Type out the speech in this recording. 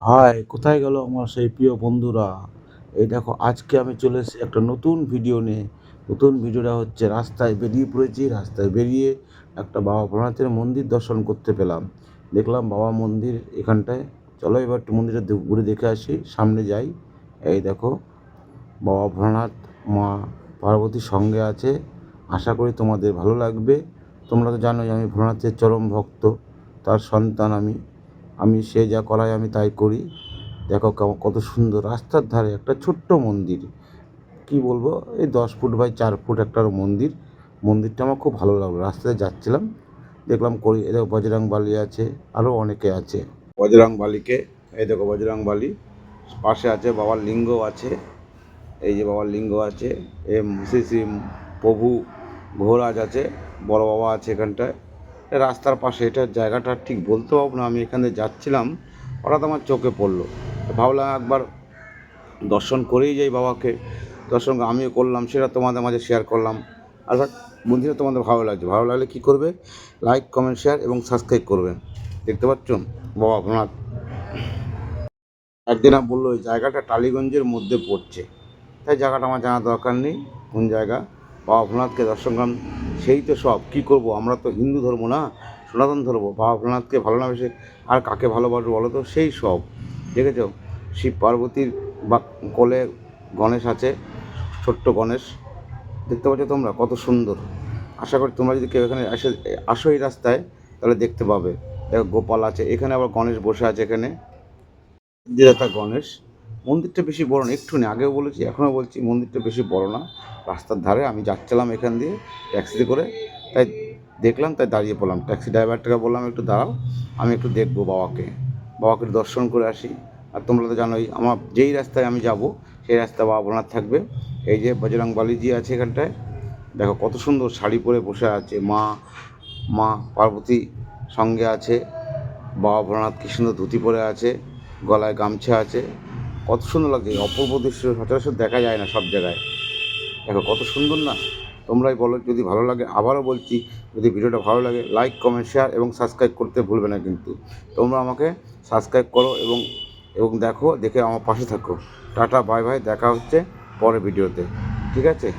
High, কোথায় গেল আমার সেই প্রিয় বন্ধুরা? এই দেখো আজকে আমি চলে এসেছি একটা নতুন ভিডিও নিয়ে। নতুন ভিডিওটা হচ্ছে রাস্তায় বেরিয়ে পড়েছি। রাস্তায় বেরিয়ে একটা বাবা ভোলানাথের মন্দির দর্শন করতে পেলাম। দেখলাম বাবা মন্দির এখানটায়। চলো এবার একটু মন্দিরটা ঘুরে দেখে আসি, সামনে যাই। এই দেখো বাবা ভোলানাথ, মা পার্বতীর সঙ্গে আছে। আশা করি তোমাদের ভালো লাগবে। তোমরা তো জানোই আমি ভোলানাথের চরম ভক্ত, তার সন্তান আমি। সে যা করায় আমি তাই করি। দেখো কত সুন্দর রাস্তার ধারে একটা ছোট্ট মন্দির। কি বলবো, এই 10 ফুট বাই 4 ফুট একটা মন্দির। মন্দিরটা আমার খুব ভালো লাগলো। রাস্তায় যাচ্ছিলাম, দেখলাম করি এই দেখো বজরং বালি আছে, আরও অনেকে আছে। বজরং বালিকে, এই দেখো বজরং বালি পাশে আছে, বাবার লিঙ্গ আছে। এই যে বাবার লিঙ্গ আছে, শ্রী শ্রী প্রভু ঘোরাজ আছে, বড় বাবা আছে এখানটায়। রাস্তার পাশে, এটা জায়গাটা ঠিক বলতে পারবো না। আমি এখানে যাচ্ছিলাম, হঠাৎ আমার চোখে পড়লো। ভাবলাম একবার দর্শন করেই যাই বাবাকে। দর্শন আমিও করলাম, সেটা তোমাদের মাঝে শেয়ার করলাম। আর বন্ধুরা, তোমাদের ভালো লাগছে, ভালো লাগলে কী করবে? লাইক, কমেন্ট, শেয়ার এবং সাবস্ক্রাইব করবেন। দেখতে পাচ্ছ বাবা আপনার একদিন বললো ওই জায়গাটা টালিগঞ্জের মধ্যে পড়ছে, তাই জায়গাটা আমার জানা দরকার নেই কোন জায়গা। বাবা ভোলানাথকে দর্শন করলাম, সেই তো সব। কী করবো, আমরা তো হিন্দু ধর্ম না, সনাতন ধর্ম। বাবা ভোলানাথকে ভালো না বেশি আর কাকে ভালোবাসবো বলো তো? সেই সব। দেখেছ শিব পার্বতীর বা কোলে গণেশ আছে, ছোট্ট গণেশ। দেখতে পাচ্ছ তোমরা কত সুন্দর। আশা করি তোমরা যদি কেউ এখানে আসো এই রাস্তায়, তাহলে দেখতে পাবে। দেখো গোপাল আছে এখানে, আবার গণেশ বসে আছে এখানে। দেবতা গণেশ। মন্দিরটা বেশি বড় না, একটুখানি আগেও বলেছি এখনও বলছি, মন্দিরটা বেশি বড় না। রাস্তার ধারে আমি যাচ্ছিলাম এখান দিয়ে ট্যাক্সিতে করে, তাই দেখলাম, তাই দাঁড়িয়ে পড়লাম। ট্যাক্সি ড্রাইভারটাকে বললাম একটু দাঁড়াও, আমি একটু দেখবো বাবাকে, বাবাকে দর্শন করে আসি। আর তোমরা তো জানোই আমার যেই রাস্তায় আমি যাব সেই রাস্তায় বাবা ভোলানাথ থাকবে। এই যে বজরং বালিজি আছে এখানটায়, দেখো কত সুন্দর শাড়ি পরে বসে আছে। মা পার্বতী সঙ্গে আছে, বাবা ভোলানাথ কি সুন্দর ধুতি পরে আছে, গলায় গামছা আছে। কত সুন্দর লাগছে, অপূর্ব দৃশ্য, সচরাচর দেখা যায় না সব জায়গায়। দেখো কত সুন্দর না? তোমরাই বলো যদি ভালো লাগে। আবারও বলছি, যদি ভিডিওটা ভালো লাগে লাইক, কমেন্ট, শেয়ার এবং সাবস্ক্রাইব করতে ভুলবে না কিন্তু। তোমরা আমাকে সাবস্ক্রাইব করো এবং এবং দেখো, দেখে আমার পাশে থাকো। টাটা, বাই বাই, দেখা হচ্ছে পরের ভিডিওতে। ঠিক আছে?